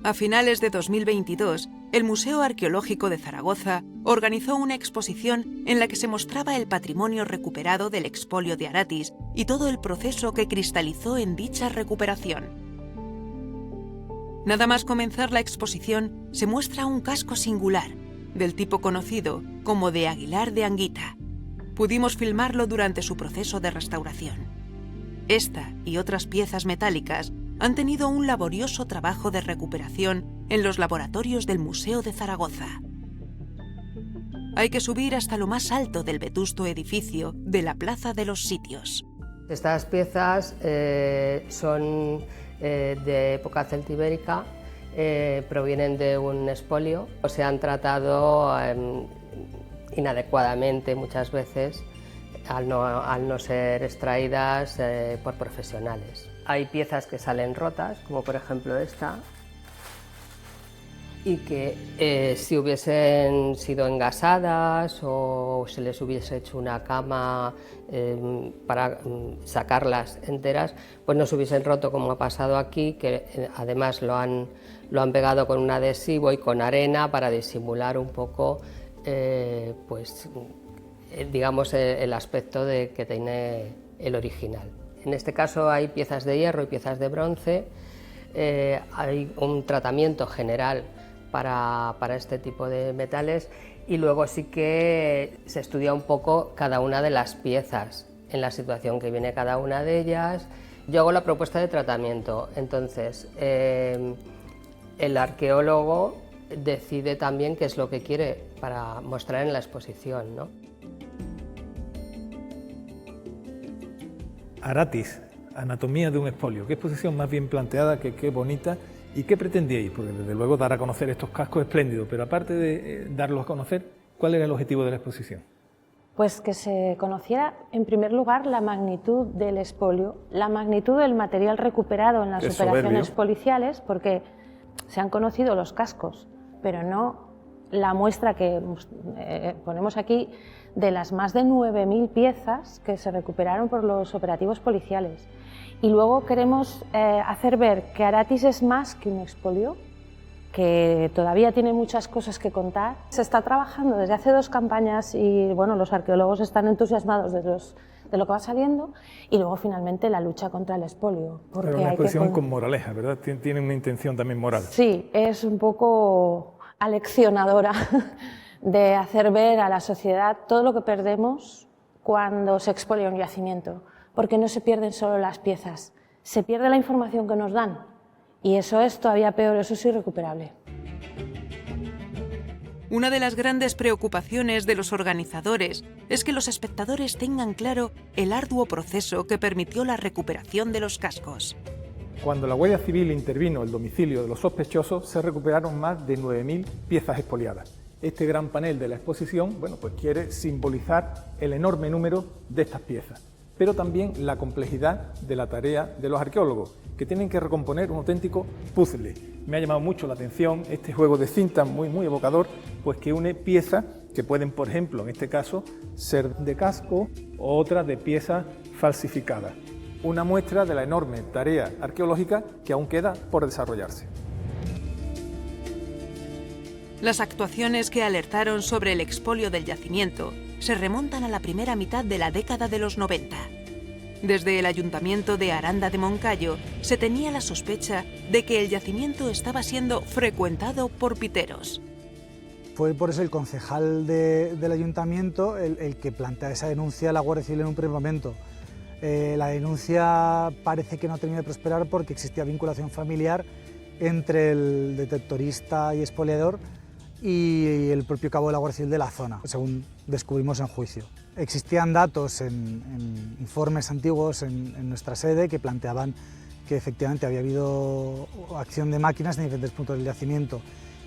A finales de 2022, el Museo Arqueológico de Zaragoza organizó una exposición en la que se mostraba el patrimonio recuperado del expolio de Aratis y todo el proceso que cristalizó en dicha recuperación. Nada más comenzar la exposición, se muestra un casco singular, del tipo conocido como de Aguilar de Anguita. Pudimos filmarlo durante su proceso de restauración. Esta y otras piezas metálicas han tenido un laborioso trabajo de recuperación en los laboratorios del Museo de Zaragoza. Hay que subir hasta lo más alto del vetusto edificio de la Plaza de los Sitios. Estas piezas son de época celtibérica, provienen de un expolio, se han tratado inadecuadamente muchas veces al no ser extraídas por profesionales. Hay piezas que salen rotas, como por ejemplo esta, y que si hubiesen sido engasadas o se les hubiese hecho una cama para sacarlas enteras, pues no se hubiesen roto como ha pasado aquí, que además lo han pegado con un adhesivo y con arena para disimular un poco digamos el aspecto que tiene el original. En este caso hay piezas de hierro y piezas de bronce, hay un tratamiento general para este tipo de metales y luego sí que se estudia un poco cada una de las piezas, en la situación que viene cada una de ellas. Yo hago la propuesta de tratamiento, entonces el arqueólogo decide también qué es lo que quiere para mostrar en la exposición, ¿no? Aratis, anatomía de un expolio. Qué exposición más bien planteada, qué bonita. ¿Y qué pretendíais? Porque desde luego dar a conocer estos cascos es espléndido, pero aparte de darlos a conocer, ¿cuál era el objetivo de la exposición? Pues que se conociera en primer lugar la magnitud del expolio, la magnitud del material recuperado en las operaciones policiales, porque se han conocido los cascos, pero no la muestra que ponemos aquí de las más de 9.000 piezas que se recuperaron por los operativos policiales. Y luego queremos hacer ver que Aratis es más que un expolio, que todavía tiene muchas cosas que contar. Se está trabajando desde hace 2 campañas y bueno, los arqueólogos están entusiasmados de lo que va saliendo, y luego finalmente la lucha contra el expolio. Pero una exposición con moraleja, ¿verdad? Tiene una intención también moral. Sí, es un poco aleccionadora de hacer ver a la sociedad todo lo que perdemos cuando se expolia un yacimiento, porque no se pierden solo las piezas, se pierde la información que nos dan, y eso es todavía peor, eso es irrecuperable. Una de las grandes preocupaciones de los organizadores es que los espectadores tengan claro el arduo proceso que permitió la recuperación de los cascos. Cuando la Guardia Civil intervino el domicilio de los sospechosos, se recuperaron más de 9.000 piezas expoliadas. Este gran panel de la exposición, bueno, pues quiere simbolizar el enorme número de estas piezas, pero también la complejidad de la tarea de los arqueólogos, que tienen que recomponer un auténtico puzzle. Me ha llamado mucho la atención este juego de cintas muy evocador, pues que une piezas que pueden, por ejemplo, en este caso, ser de casco o otras de piezas falsificadas. Una muestra de la enorme tarea arqueológica que aún queda por desarrollarse. Las actuaciones que alertaron sobre el expolio del yacimiento se remontan a la primera mitad de la década de los 90. Desde el Ayuntamiento de Aranda de Moncayo se tenía la sospecha de que el yacimiento estaba siendo frecuentado por piteros. Fue por eso el concejal del Ayuntamiento el que plantea esa denuncia a la Guardia Civil en un primer momento. La denuncia parece que no terminó de prosperar porque existía vinculación familiar entre el detectorista y expoliador y el propio cabo de la Guardia Civil de la zona, según descubrimos en juicio. Existían datos en informes antiguos en nuestra sede que planteaban que efectivamente había habido acción de máquinas en diferentes puntos del yacimiento,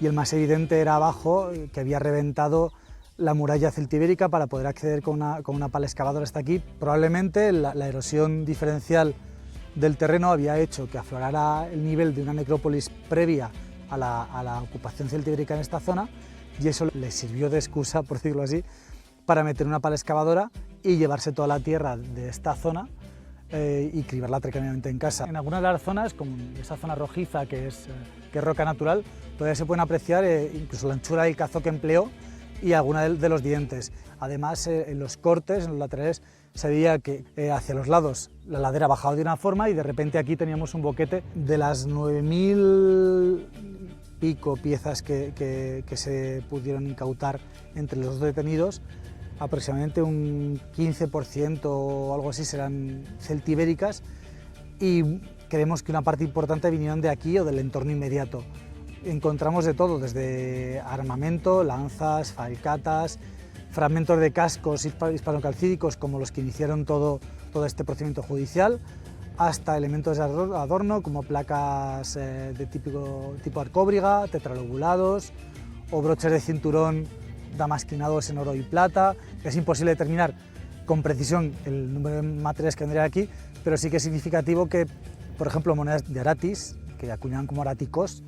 y el más evidente era abajo, que había reventado la muralla celtibérica para poder acceder con una pala excavadora hasta aquí. Probablemente la erosión diferencial del terreno había hecho que aflorara el nivel de una necrópolis previa a la ocupación celtibérica en esta zona, y eso le sirvió de excusa, por decirlo así, para meter una pala excavadora y llevarse toda la tierra de esta zona y cribarla tranquilamente en casa. En algunas de las zonas, como esa zona rojiza que es roca natural, todavía se pueden apreciar incluso la anchura del cazo que empleó y algunos de los dientes. Además, en los cortes, en los laterales, se veía que hacia los lados la ladera bajaba de una forma y de repente aquí teníamos un boquete. De las 9.000 pico piezas que se pudieron incautar entre los dos detenidos, aproximadamente un 15% o algo así serán celtibéricas, y creemos que una parte importante vinieron de aquí o del entorno inmediato. Encontramos de todo, desde armamento, lanzas, falcatas, fragmentos de cascos hispanocalcídicos como los que iniciaron todo este procedimiento judicial, hasta elementos de adorno como placas de tipo arcóbriga, tetralobulados o broches de cinturón damasquinados en oro y plata. Es imposible determinar con precisión el número de materiales que vendría aquí, pero sí que es significativo que, por ejemplo, monedas de Aratis, que acuñaban como araticos,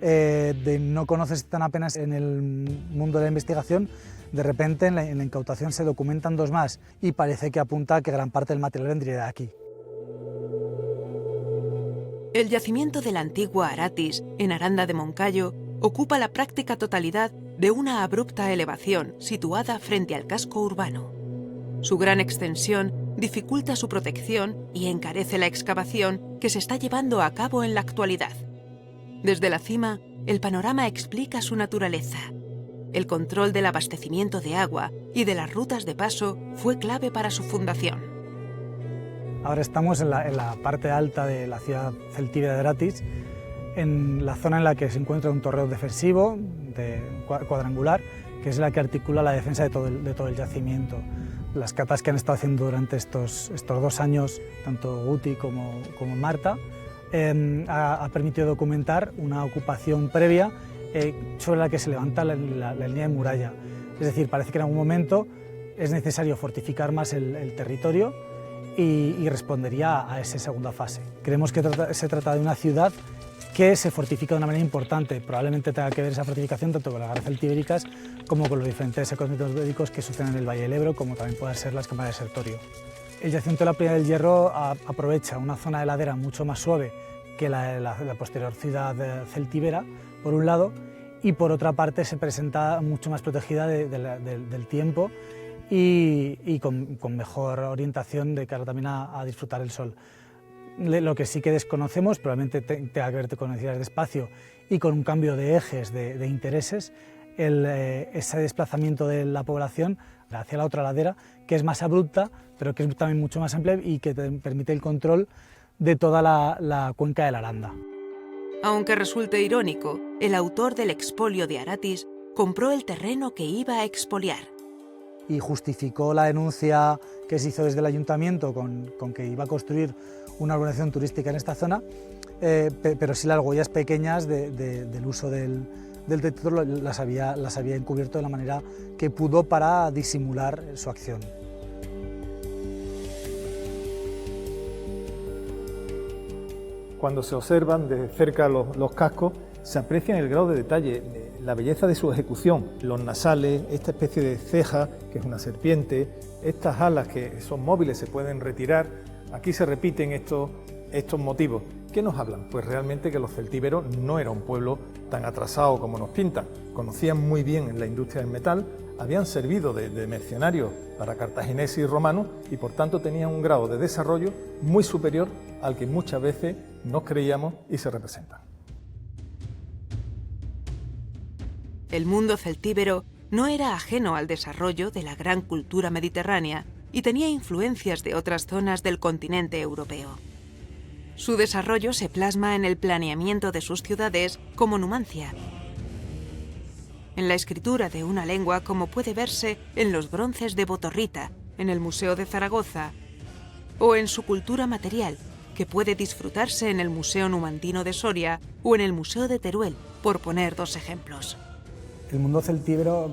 de no conocerse tan apenas en el mundo de la investigación, de repente en la incautación se documentan dos más y parece que apunta a que gran parte del material vendría de aquí. El yacimiento de la antigua Aratis, en Aranda de Moncayo, ocupa la práctica totalidad de una abrupta elevación situada frente al casco urbano. Su gran extensión dificulta su protección y encarece la excavación que se está llevando a cabo en la actualidad. Desde la cima, el panorama explica su naturaleza. El control del abastecimiento de agua y de las rutas de paso fue clave para su fundación. Ahora estamos en la parte alta de la ciudad celtíbera de Aratis, en la zona en la que se encuentra un torreón defensivo cuadrangular, que es la que articula la defensa de todo el yacimiento. Las catas que han estado haciendo durante estos 2 años, tanto Guti como Marta, ha permitido documentar una ocupación previa sobre la que se levanta la línea de muralla. Es decir, parece que en algún momento es necesario fortificar más el territorio y respondería a esa segunda fase. Creemos que se trata de una ciudad que se fortifica de una manera importante. Probablemente tenga que ver esa fortificación tanto con las garras celtibéricas como con los diferentes ecosistemas bélicos que suceden en el Valle del Ebro, como también pueden ser las cámaras de Sertorio. El yacimiento de la Peña del Hierro aprovecha una zona de ladera mucho más suave que la posterior ciudad celtíbera, por un lado, y por otra parte se presenta mucho más protegida del tiempo y con mejor orientación de cara también a disfrutar el sol. Lo que sí que desconocemos, probablemente tenga que ver con necesidades de espacio y con un cambio de ejes de intereses, ese desplazamiento de la población hacia la otra ladera, que es más abrupta, pero que es también mucho más amplia y que permite el control de toda la cuenca del Aranda. Aunque resulte irónico, el autor del expolio de Aratis compró el terreno que iba a expoliar. Y justificó la denuncia que se hizo desde el ayuntamiento con que iba a construir una urbanización turística en esta zona, pero sí las huellas pequeñas del uso del territorio las había encubierto de la manera que pudo para disimular su acción. Cuando se observan de cerca los cascos, se aprecia el grado de detalle, la belleza de su ejecución, los nasales, esta especie de ceja, que es una serpiente, estas alas que son móviles, se pueden retirar. Aquí se repiten estos motivos. ¿Qué nos hablan? Pues realmente que los celtíberos no era un pueblo tan atrasado como nos pintan. Conocían muy bien la industria del metal, habían servido de mercenarios para cartagineses y romanos y por tanto tenían un grado de desarrollo muy superior al que muchas veces nos creíamos y se representa. El mundo celtíbero no era ajeno al desarrollo de la gran cultura mediterránea y tenía influencias de otras zonas del continente europeo. Su desarrollo se plasma en el planeamiento de sus ciudades como Numancia, en la escritura de una lengua como puede verse en los bronces de Botorrita, en el Museo de Zaragoza, o en su cultura material, que puede disfrutarse en el Museo Numantino de Soria o en el Museo de Teruel, por poner 2 ejemplos. El mundo celtíbero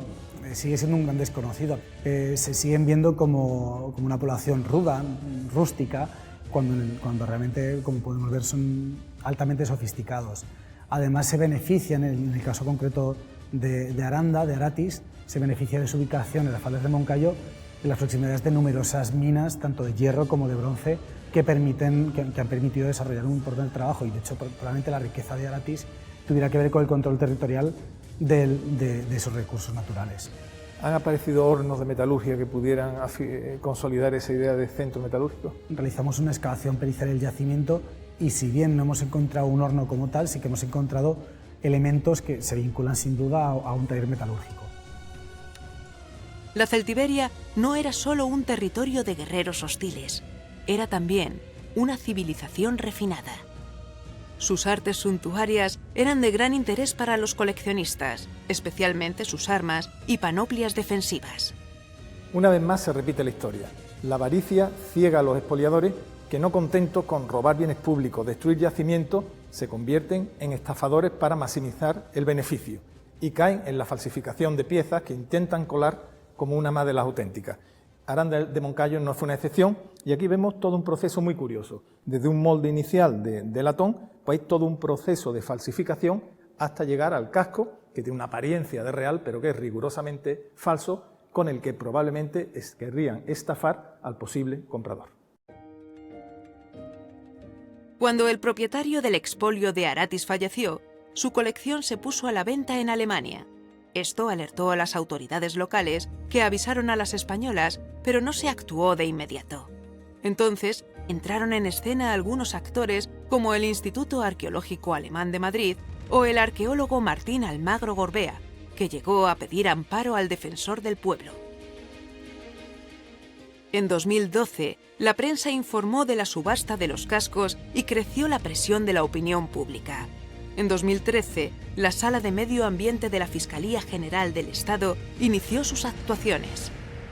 sigue siendo un gran desconocido. Se siguen viendo como una población ruda, rústica, cuando realmente, como podemos ver, son altamente sofisticados. Además se benefician, en el caso concreto de Aranda, de Aratis, se beneficia de su ubicación en las faldas de Moncayo, en las proximidades de numerosas minas, tanto de hierro como de bronce, que han permitido desarrollar un importante trabajo, y de hecho probablemente la riqueza de Aratis tuviera que ver con el control territorial de esos recursos naturales. ¿Han aparecido hornos de metalurgia que pudieran consolidar esa idea de centro metalúrgico? Realizamos una excavación pericial del yacimiento y si bien no hemos encontrado un horno como tal, sí que hemos encontrado elementos que se vinculan sin duda a un taller metalúrgico. La Celtiberia no era solo un territorio de guerreros hostiles, era también una civilización refinada. Sus artes suntuarias eran de gran interés para los coleccionistas, especialmente sus armas y panoplias defensivas. Una vez más se repite la historia. La avaricia ciega a los expoliadores que, no contentos con robar bienes públicos, destruir yacimientos, se convierten en estafadores para maximizar el beneficio y caen en la falsificación de piezas que intentan colar como una más de las auténticas. Aranda de Moncayo no fue una excepción y aquí vemos todo un proceso muy curioso. Desde un molde inicial de latón, pues hay todo un proceso de falsificación hasta llegar al casco, que tiene una apariencia de real, pero que es rigurosamente falso, con el que probablemente querrían estafar al posible comprador. Cuando el propietario del expolio de Aratis falleció, su colección se puso a la venta en Alemania. Esto alertó a las autoridades locales, que avisaron a las españolas, pero no se actuó de inmediato. Entonces, entraron en escena algunos actores como el Instituto Arqueológico Alemán de Madrid o el arqueólogo Martín Almagro Gorbea, que llegó a pedir amparo al defensor del pueblo. En 2012, la prensa informó de la subasta de los cascos y creció la presión de la opinión pública. En 2013, la Sala de Medio Ambiente de la Fiscalía General del Estado inició sus actuaciones.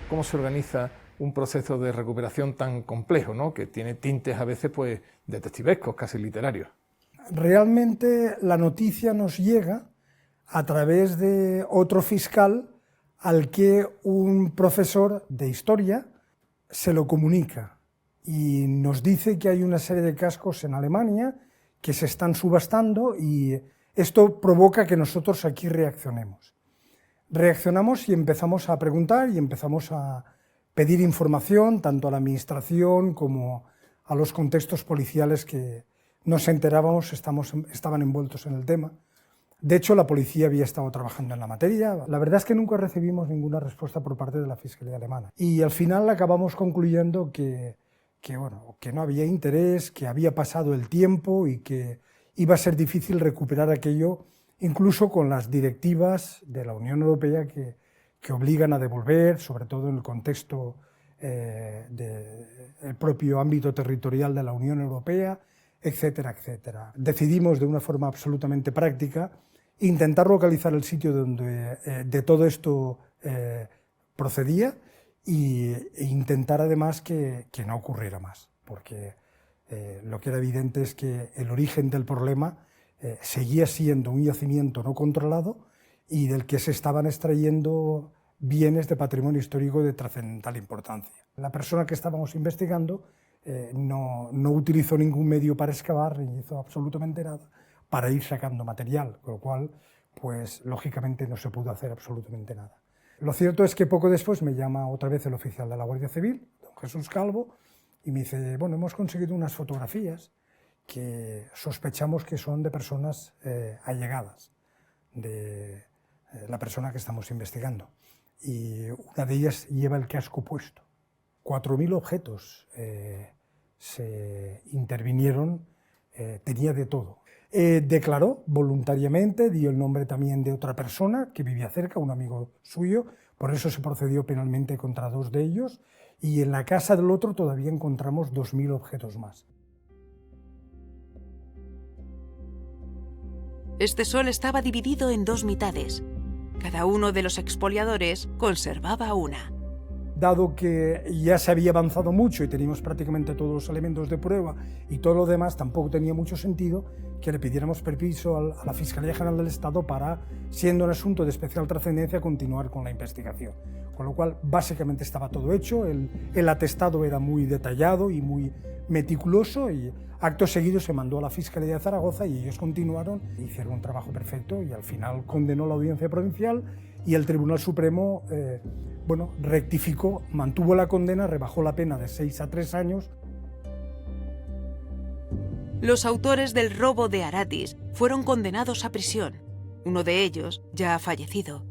¿Cómo se organiza un proceso de recuperación tan complejo, ¿no?, que tiene tintes a veces pues detectivescos, casi literarios? Realmente la noticia nos llega a través de otro fiscal al que un profesor de historia se lo comunica y nos dice que hay una serie de cascos en Alemania que se están subastando y esto provoca que nosotros aquí reaccionemos. Reaccionamos y empezamos a preguntar y empezamos a pedir información tanto a la administración como a los contextos policiales que nos enterábamos estaban envueltos en el tema. De hecho, la policía había estado trabajando en la materia. La verdad es que nunca recibimos ninguna respuesta por parte de la Fiscalía Alemana. Y al final acabamos concluyendo que no había interés, que había pasado el tiempo y que iba a ser difícil recuperar aquello, incluso con las directivas de la Unión Europea que obligan a devolver, sobre todo en el contexto del propio ámbito territorial de la Unión Europea, etcétera, etcétera. Decidimos de una forma absolutamente práctica intentar localizar el sitio donde de todo esto procedía e intentar además que no ocurriera más, porque lo que era evidente es que el origen del problema seguía siendo un yacimiento no controlado y del que se estaban extrayendo bienes de patrimonio histórico de trascendental importancia. La persona que estábamos investigando no utilizó ningún medio para excavar, ni hizo absolutamente nada para ir sacando material, con lo cual, pues lógicamente no se pudo hacer absolutamente nada. Lo cierto es que poco después me llama otra vez el oficial de la Guardia Civil, don Jesús Calvo, y me dice, bueno, hemos conseguido unas fotografías que sospechamos que son de personas allegadas de la persona que estamos investigando. Y una de ellas lleva el casco puesto. 4.000 objetos se intervinieron, tenía de todo. Declaró voluntariamente, dio el nombre también de otra persona que vivía cerca, un amigo suyo, por eso se procedió penalmente contra 2 de ellos, y en la casa del otro todavía encontramos 2.000 objetos más. Este sol estaba dividido en 2 mitades. Cada uno de los expoliadores conservaba una. Dado que ya se había avanzado mucho y teníamos prácticamente todos los elementos de prueba y todo lo demás, tampoco tenía mucho sentido que le pidiéramos permiso a la Fiscalía General del Estado para, siendo un asunto de especial trascendencia, continuar con la investigación. Con lo cual, básicamente estaba todo hecho, el atestado era muy detallado y muy meticuloso y acto seguido se mandó a la Fiscalía de Zaragoza y ellos continuaron, hicieron un trabajo perfecto y al final condenó la Audiencia Provincial y el Tribunal Supremo rectificó, mantuvo la condena, rebajó la pena de 6 a 3 años. Los autores del robo de Aratis fueron condenados a prisión. Uno de ellos ya ha fallecido.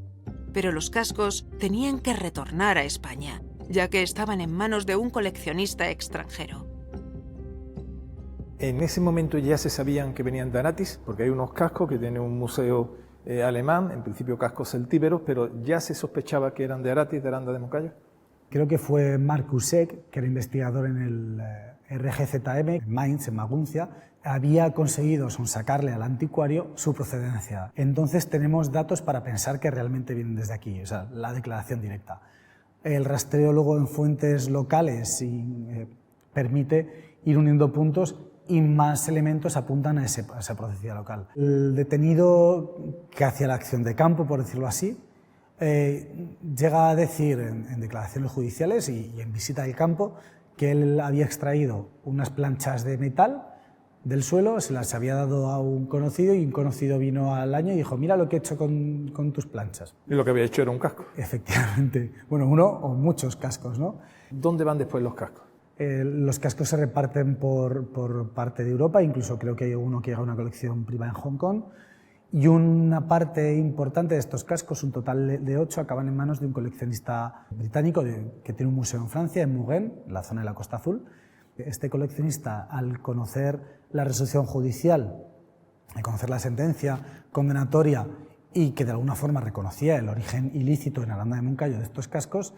Pero los cascos tenían que retornar a España, ya que estaban en manos de un coleccionista extranjero. En ese momento ya se sabían que venían de Aratis, porque hay unos cascos que tiene un museo alemán, en principio cascos celtíberos, pero ya se sospechaba que eran de Aratis, de Aranda de Moncayo. Creo que fue Marcus Eck, que era investigador en el RGZM, en Mainz, en Maguncia, había conseguido sonsacarle al anticuario su procedencia. Entonces tenemos datos para pensar que realmente vienen desde aquí, o sea, la declaración directa. El rastreo luego en fuentes locales permite ir uniendo puntos y más elementos apuntan a esa procedencia local. El detenido que hacía la acción de campo, por decirlo así, llega a decir en declaraciones judiciales y en visita del campo que él había extraído unas planchas de metal del suelo, se las había dado a un conocido y un conocido vino al año y dijo: mira lo que he hecho con tus planchas. Y lo que había hecho era un casco. Efectivamente. Bueno, uno o muchos cascos, ¿no? ¿Dónde van después los cascos? Los cascos se reparten por parte de Europa, incluso creo que hay uno que llega a una colección privada en Hong Kong, y una parte importante de estos cascos, un total de 8, acaban en manos de un coleccionista británico que tiene un museo en Francia, en Mugen, en la zona de la Costa Azul. Este coleccionista, al conocer la resolución judicial, al conocer la sentencia condenatoria y que de alguna forma reconocía el origen ilícito en Aranda de Moncayo de estos cascos,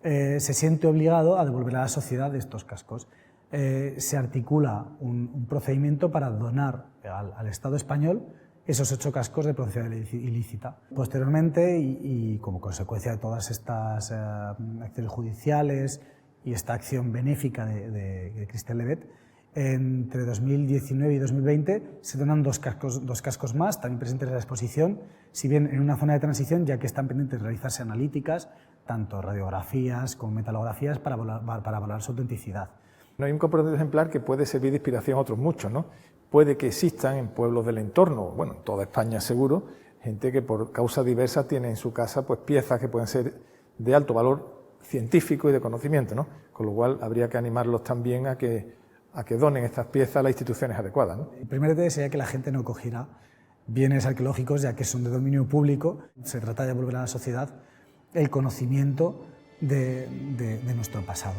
se siente obligado a devolver a la sociedad estos cascos. Se articula un procedimiento para donar al Estado español esos 8 cascos de procedencia ilícita. Posteriormente, y como consecuencia de todas estas acciones judiciales y esta acción benéfica de Christian Levet, entre 2019 y 2020 se donan dos cascos más, también presentes en la exposición, si bien en una zona de transición, ya que están pendientes de realizarse analíticas, tanto radiografías como metalografías, para valorar su autenticidad. No hay un componente ejemplar que puede servir de inspiración a otros muchos, ¿no? Puede que existan en pueblos del entorno, bueno, en toda España seguro, gente que por causas diversas tiene en su casa pues piezas que pueden ser de alto valor científico y de conocimiento, ¿no? Con lo cual habría que animarlos también a que donen estas piezas a las instituciones adecuadas, ¿no? El primer detalle sería que la gente no cogiera bienes arqueológicos, ya que son de dominio público. Se trata de devolver a la sociedad el conocimiento de nuestro pasado.